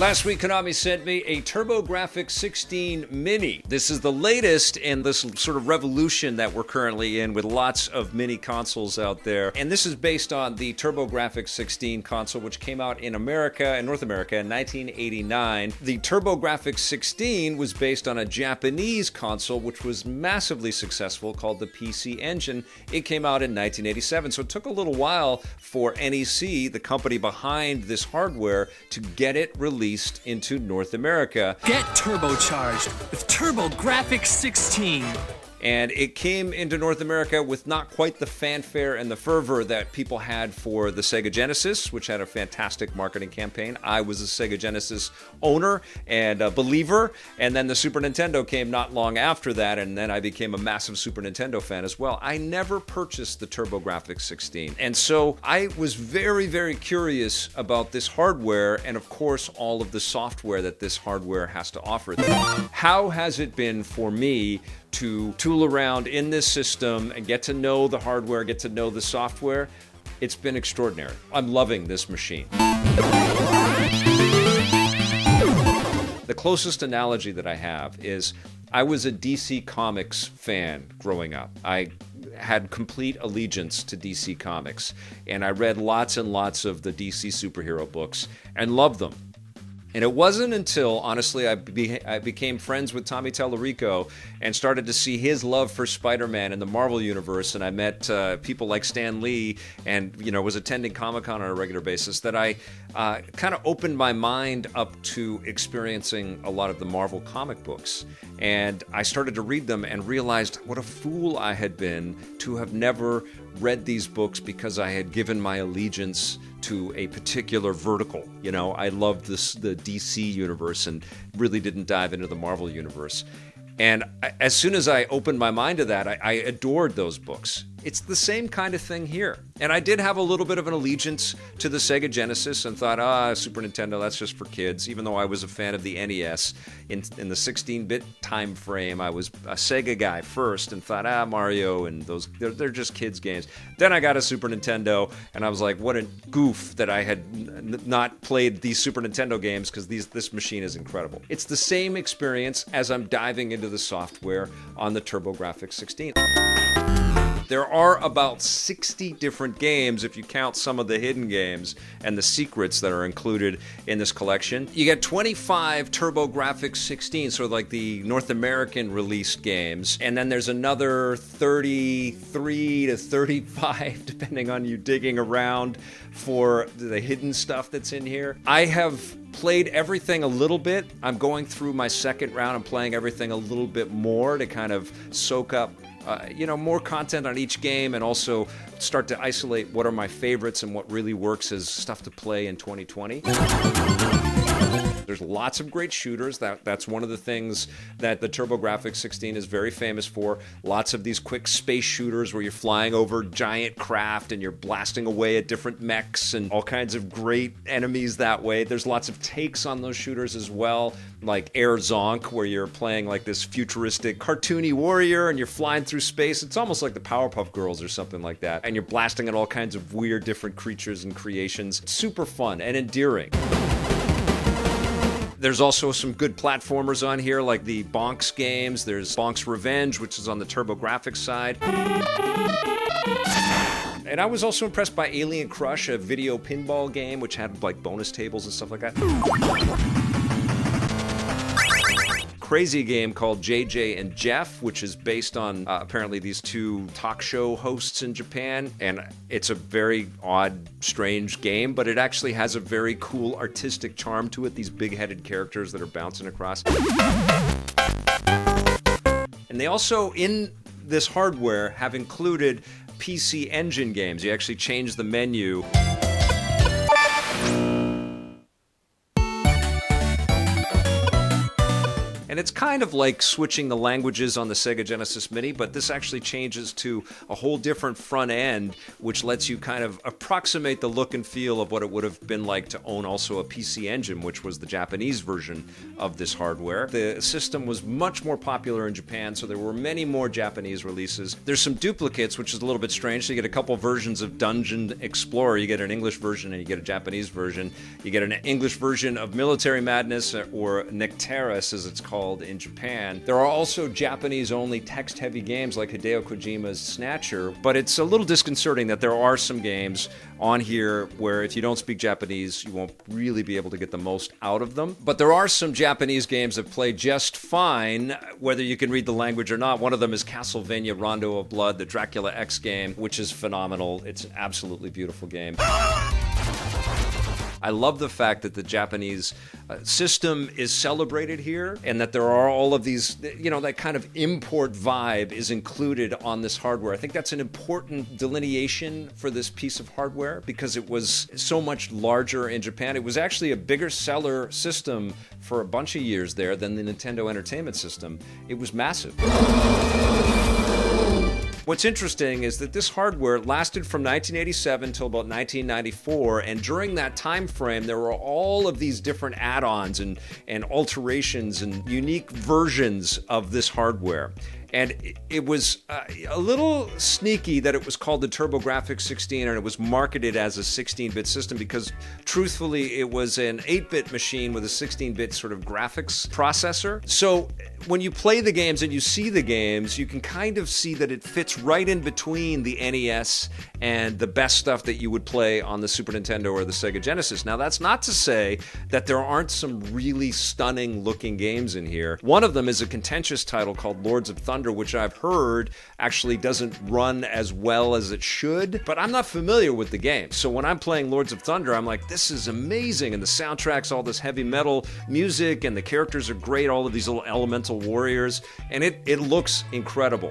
Last week, Konami sent me a TurboGrafx-16 Mini. This is the latest in this sort of revolution that we're currently in with lots of mini consoles out there. And this is based on the TurboGrafx-16 console, which came out in America, in North America, in 1989. The TurboGrafx-16 was based on a Japanese console, which was massively successful, called the PC Engine. It came out in 1987, so it took a little while for NEC, the company behind this hardware, to get it released into North America. Get turbocharged with TurboGrafx-16. And it came into North America with not quite the fanfare and the fervor that people had for the Sega Genesis, which had a fantastic marketing campaign. I was a Sega Genesis owner and a believer, and then the Super Nintendo came not long after that, and then I became a massive Super Nintendo fan as well. I never purchased the TurboGrafx-16, and so I was very, very curious about this hardware and, of course, all of the software that this hardware has to offer. How has it been for me to tool around in this system and get to know the hardware, get to know the software? It's been extraordinary. I'm loving this machine. The closest analogy that I have is I was a DC Comics fan growing up. I had complete allegiance to DC Comics, and I read lots and lots of the DC superhero books and loved them. And it wasn't until, honestly, I became friends with Tommy Tallarico and started to see his love for Spider-Man and the Marvel Universe, and I met people like Stan Lee and, was attending Comic-Con on a regular basis, that I kind of opened my mind up to experiencing a lot of the Marvel comic books. And I started to read them and realized what a fool I had been to have never read these books because I had given my allegiance to a particular vertical. I loved the DC universe and really didn't dive into the Marvel universe. And as soon as I opened my mind to that, I adored those books. It's the same kind of thing here. And I did have a little bit of an allegiance to the Sega Genesis and thought, Super Nintendo, that's just for kids. Even though I was a fan of the NES, in the 16-bit time frame, I was a Sega guy first and thought, Mario and those, they're just kids' games. Then I got a Super Nintendo, and I was like, what a goof that I had not played these Super Nintendo games, because this machine is incredible. It's the same experience as I'm diving into the software on the TurboGrafx-16. There are about 60 different games if you count some of the hidden games and the secrets that are included in this collection. You get 25 TurboGrafx-16, so like the North American released games, and then there's another 33 to 35, depending on you digging around for the hidden stuff that's in here. I have played everything a little bit. I'm going through my second round and playing everything a little bit more to kind of soak up more content on each game, and also start to isolate what are my favorites and what really works as stuff to play in 2020. There's lots of great shooters. That's one of the things that the TurboGrafx-16 is very famous for. Lots of these quick space shooters where you're flying over giant craft and you're blasting away at different mechs and all kinds of great enemies that way. There's lots of takes on those shooters as well, like Air Zonk, where you're playing like this futuristic cartoony warrior and you're flying through space. It's almost like the Powerpuff Girls or something like that. And you're blasting at all kinds of weird different creatures and creations. Super fun and endearing. There's also some good platformers on here, like the Bonks games. There's Bonks Revenge, which is on the TurboGrafx side. And I was also impressed by Alien Crush, a video pinball game, which had like bonus tables and stuff like that. Crazy game called JJ and Jeff, which is based on apparently these two talk show hosts in Japan. And it's a very odd, strange game, but it actually has a very cool artistic charm to it, these big-headed characters that are bouncing across. And they also, in this hardware, have included PC Engine games. You actually change the menu. And it's kind of like switching the languages on the Sega Genesis Mini, but this actually changes to a whole different front end, which lets you kind of approximate the look and feel of what it would have been like to own also a PC Engine, which was the Japanese version of this hardware. The system was much more popular in Japan, so there were many more Japanese releases. There's some duplicates, which is a little bit strange. So you get a couple versions of Dungeon Explorer. You get an English version and you get a Japanese version. You get an English version of Military Madness, or Nectaris as it's called in Japan. There are also Japanese-only text-heavy games like Hideo Kojima's Snatcher, but it's a little disconcerting that there are some games on here where if you don't speak Japanese, you won't really be able to get the most out of them. But there are some Japanese games that play just fine, whether you can read the language or not. One of them is Castlevania Rondo of Blood, the Dracula X game, which is phenomenal. It's an absolutely beautiful game. I love the fact that the Japanese system is celebrated here, and that there are all of these, that kind of import vibe is included on this hardware. I think that's an important delineation for this piece of hardware because it was so much larger in Japan. It was actually a bigger seller system for a bunch of years there than the Nintendo Entertainment System. It was massive. What's interesting is that this hardware lasted from 1987 until about 1994, and during that time frame, there were all of these different add-ons and alterations and unique versions of this hardware. And it was a little sneaky that it was called the TurboGrafx-16 and it was marketed as a 16-bit system because, truthfully, it was an 8-bit machine with a 16-bit sort of graphics processor. So when you play the games and you see the games, you can kind of see that it fits right in between the NES and the best stuff that you would play on the Super Nintendo or the Sega Genesis. Now, that's not to say that there aren't some really stunning-looking games in here. One of them is a contentious title called Lords of Thunder, which I've heard actually doesn't run as well as it should, but I'm not familiar with the game. So when I'm playing Lords of Thunder, I'm like, this is amazing, and the soundtrack's all this heavy metal music, and the characters are great, all of these little elemental warriors, and it looks incredible.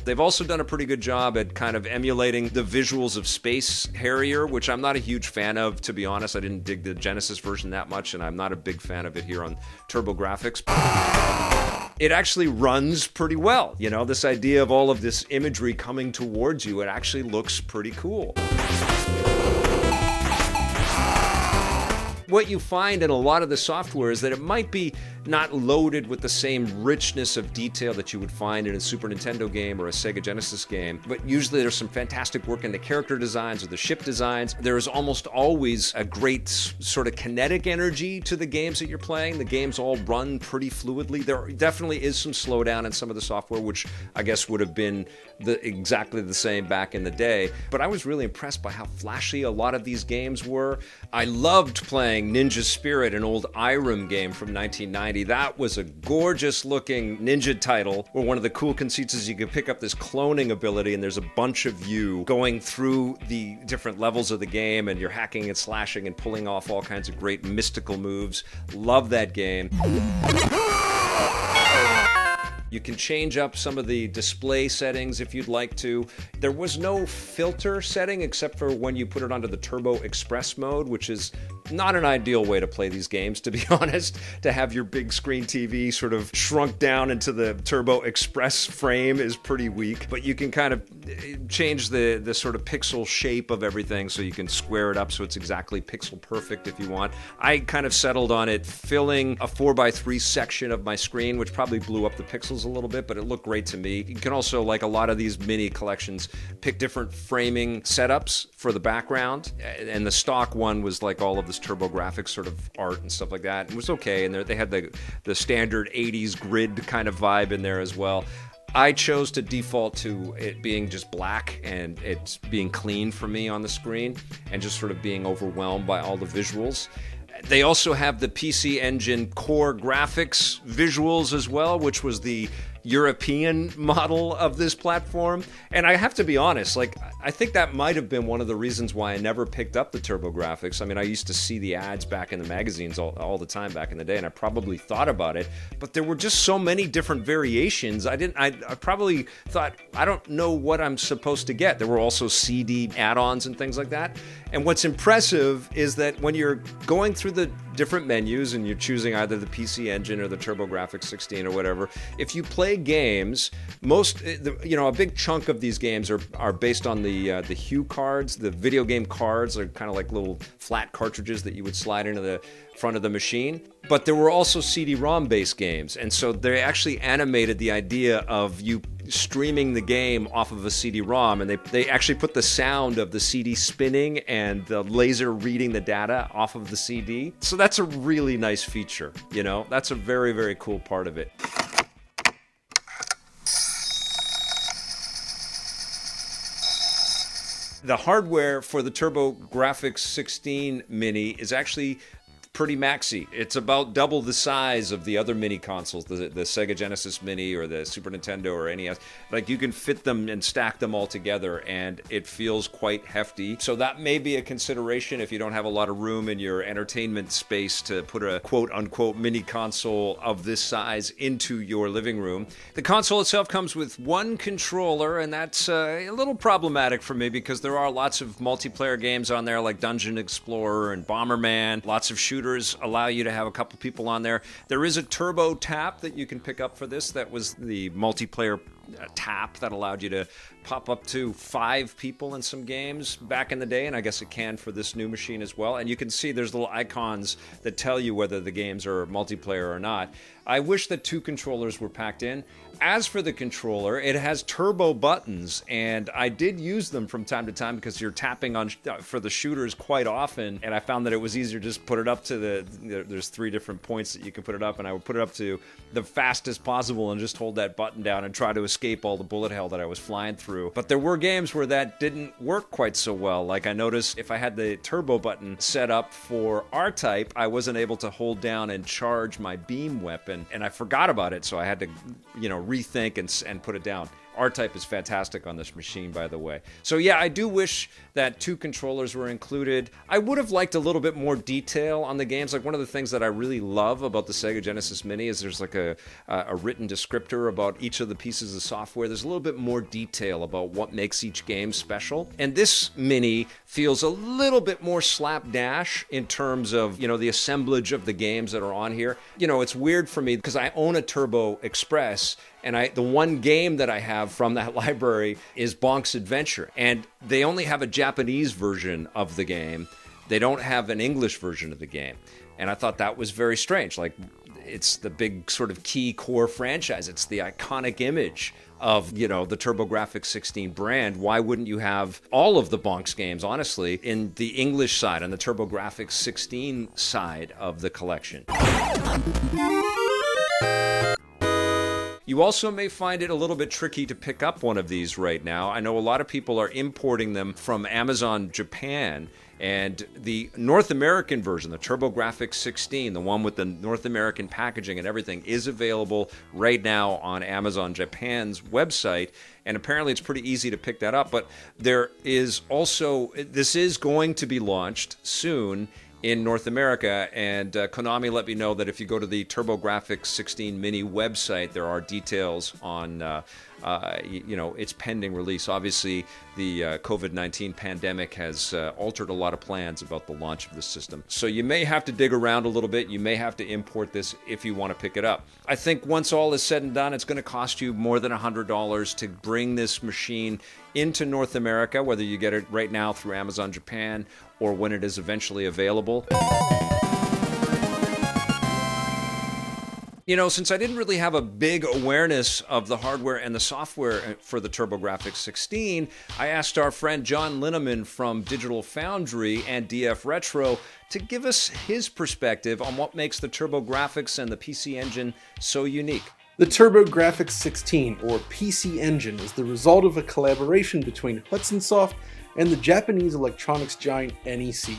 They've also done a pretty good job at kind of emulating the visuals of Space Harrier, which I'm not a huge fan of, to be honest. I didn't dig the Genesis version that much, and I'm not a big fan of it here on TurboGrafx. It actually runs pretty well. This idea of all of this imagery coming towards you, it actually looks pretty cool. What you find in a lot of the software is that it might be not loaded with the same richness of detail that you would find in a Super Nintendo game or a Sega Genesis game, but usually there's some fantastic work in the character designs or the ship designs. There is almost always a great sort of kinetic energy to the games that you're playing. The games all run pretty fluidly. There definitely is some slowdown in some of the software, which I guess would have been exactly the same back in the day, but I was really impressed by how flashy a lot of these games were. I loved playing Ninja Spirit, an old Irem game from 1990. That was a gorgeous looking ninja title where one of the cool conceits is you can pick up this cloning ability and there's a bunch of you going through the different levels of the game and you're hacking and slashing and pulling off all kinds of great mystical moves. Love that game. You can change up some of the display settings if you'd like to. There was no filter setting except for when you put it onto the Turbo Express mode, which is not an ideal way to play these games, to be honest. To have your big screen TV sort of shrunk down into the Turbo Express frame is pretty weak, but you can kind of change the sort of pixel shape of everything so you can square it up so it's exactly pixel perfect if you want. I kind of settled on it filling a 4x3 section of my screen, which probably blew up the pixels a little bit, but it looked great to me. You can also, like a lot of these mini collections, pick different framing setups for the background, and the stock one was like all of this TurboGrafx sort of art and stuff like that. It was okay, and they had the standard 80s grid kind of vibe in there as well. I chose to default to it being just black and it's being clean for me on the screen and just sort of being overwhelmed by all the visuals. They also have the PC Engine core graphics visuals as well, which was the European model of this platform. And I have to be honest, I think that might have been one of the reasons why I never picked up the TurboGrafx. I mean, I used to see the ads back in the magazines all the time back in the day, and I probably thought about it, but there were just so many different variations. I probably thought, I don't know what I'm supposed to get. There were also CD add-ons and things like that. And what's impressive is that when you're going through the different menus, and you're choosing either the PC Engine or the TurboGrafx-16 or whatever. If you play games, a big chunk of these games are based on the Hue cards. The video game cards are kind of like little flat cartridges that you would slide into the front of the machine. But there were also CD-ROM based games, and so they actually animated the idea of you streaming the game off of a CD-ROM, and they actually put the sound of the CD spinning and the laser reading the data off of the CD. So that's a really nice feature, That's a very, very cool part of it. The hardware for the TurboGrafx-16 Mini is actually pretty maxi. It's about double the size of the other mini consoles, the Sega Genesis Mini or the Super Nintendo or NES. Like, you can fit them and stack them all together, and it feels quite hefty. So that may be a consideration if you don't have a lot of room in your entertainment space to put a quote-unquote mini console of this size into your living room. The console itself comes with one controller, and that's a little problematic for me because there are lots of multiplayer games on there like Dungeon Explorer and Bomberman. Lots of shooters allow you to have a couple people on there. There is a turbo tap that you can pick up for this. That was the multiplayer tap that allowed you to pop up to 5 people in some games back in the day, and I guess it can for this new machine as well. And you can see there's little icons that tell you whether the games are multiplayer or not. I wish that 2 controllers were packed in. As for the controller, it has turbo buttons, and I did use them from time to time because you're tapping on for the shooters quite often, and I found that it was easier to just put it up to there's 3 different points that you can put it up, and I would put it up to the fastest possible and just hold that button down and try to escape all the bullet hell that I was flying through. But there were games where that didn't work quite so well. Like, I noticed if I had the turbo button set up for R-Type, I wasn't able to hold down and charge my beam weapon, and I forgot about it, so I had to, rethink and put it down. R-Type is fantastic on this machine, by the way. So yeah, I do wish that 2 controllers were included. I would have liked a little bit more detail on the games. Like, one of the things that I really love about the Sega Genesis Mini is there's like a written descriptor about each of the pieces of software. There's a little bit more detail about what makes each game special. And this Mini feels a little bit more slapdash in terms of, the assemblage of the games that are on here. It's weird for me because I own a Turbo Express, and the one game that I have from that library is Bonk's Adventure, and they only have a Japanese version of the game. They don't have an English version of the game, and I thought that was very strange. Like, it's the big sort of key core franchise. It's the iconic image of, the TurboGrafx-16 brand. Why wouldn't you have all of the Bonk's games, honestly, in the English side, on the TurboGrafx-16 side of the collection? You also may find it a little bit tricky to pick up one of these right now. I know a lot of people are importing them from Amazon Japan, and the North American version, the TurboGrafx-16, the one with the North American packaging and everything, is available right now on Amazon Japan's website, and apparently it's pretty easy to pick that up. But there is also, this is going to be launched soon in North America, and Konami let me know that if you go to the TurboGrafx-16 Mini website, there are details on its pending release. Obviously, the COVID-19 pandemic has altered a lot of plans about the launch of the system. So you may have to dig around a little bit. You may have to import this if you want to pick it up. I think once all is said and done, it's going to cost you more than $100 to bring this machine into North America, whether you get it right now through Amazon Japan or when it is eventually available. Since I didn't really have a big awareness of the hardware and the software for the TurboGrafx-16, I asked our friend John Linneman from Digital Foundry and DF Retro to give us his perspective on what makes the TurboGrafx and the PC Engine so unique. The TurboGrafx-16, or PC Engine, is the result of a collaboration between Hudson Soft and the Japanese electronics giant NEC.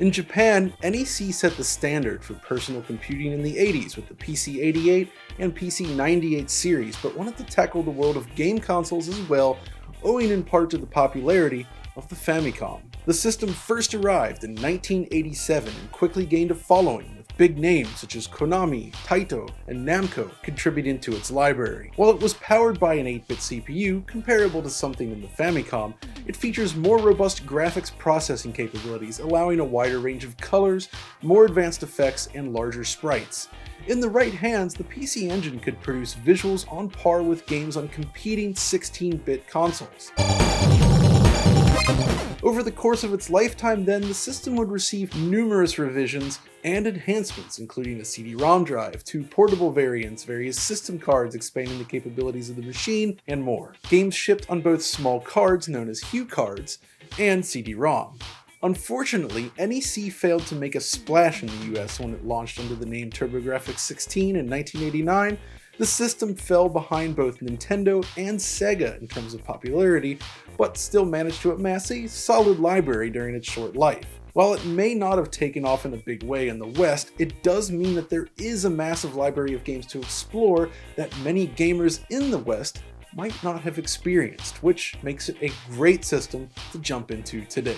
In Japan, NEC set the standard for personal computing in the 80s with the PC-88 and PC-98 series, but wanted to tackle the world of game consoles as well, owing in part to the popularity of the Famicom. The system first arrived in 1987 and quickly gained a following, with Big names such as Konami, Taito, and Namco contributed to its library. While it was powered by an 8-bit CPU, comparable to something in the Famicom, it features more robust graphics processing capabilities, allowing a wider range of colors, more advanced effects, and larger sprites. In the right hands, the PC Engine could produce visuals on par with games on competing 16-bit consoles. Over the course of its lifetime then, the system would receive numerous revisions and enhancements, including a CD-ROM drive, 2 portable variants, various system cards expanding the capabilities of the machine, and more. Games shipped on both small cards known as Hue cards and CD-ROM. Unfortunately, NEC failed to make a splash in the US when it launched under the name TurboGrafx-16 in 1989. The system fell behind both Nintendo and Sega in terms of popularity, but still managed to amass a solid library during its short life. While it may not have taken off in a big way in the West, it does mean that there is a massive library of games to explore that many gamers in the West might not have experienced, which makes it a great system to jump into today.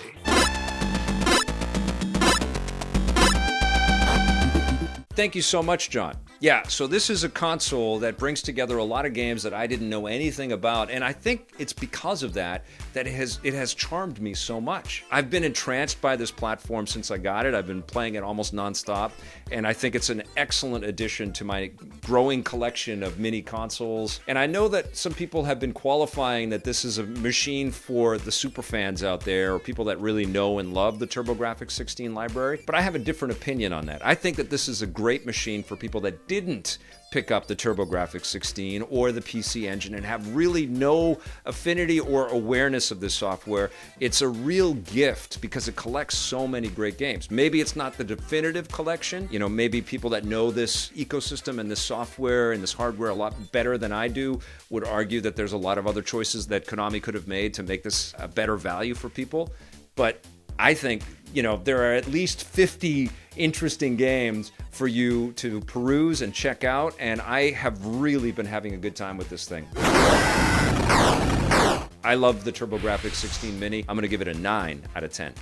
Thank you so much, John. Yeah, so this is a console that brings together a lot of games that I didn't know anything about, and I think it's because of that that it has charmed me so much. I've been entranced by this platform since I got it. I've been playing it almost nonstop, and I think it's an excellent addition to my growing collection of mini consoles. And I know that some people have been qualifying that this is a machine for the superfans out there, or people that really know and love the TurboGrafx-16 library, but I have a different opinion on that. I think that this is a great machine for people that didn't pick up the TurboGrafx-16 or the PC Engine and have really no affinity or awareness of this software. It's a real gift because it collects so many great games. Maybe it's not the definitive collection. You know, maybe people that know this ecosystem and this software and this hardware a lot better than I do would argue that there's a lot of other choices that Konami could have made to make this a better value for people. But I think, you know, there are at least 50 interesting games for you to peruse and check out, and I have really been having a good time with this thing. I love the TurboGrafx-16 Mini. I'm going to give it a 9 out of 10.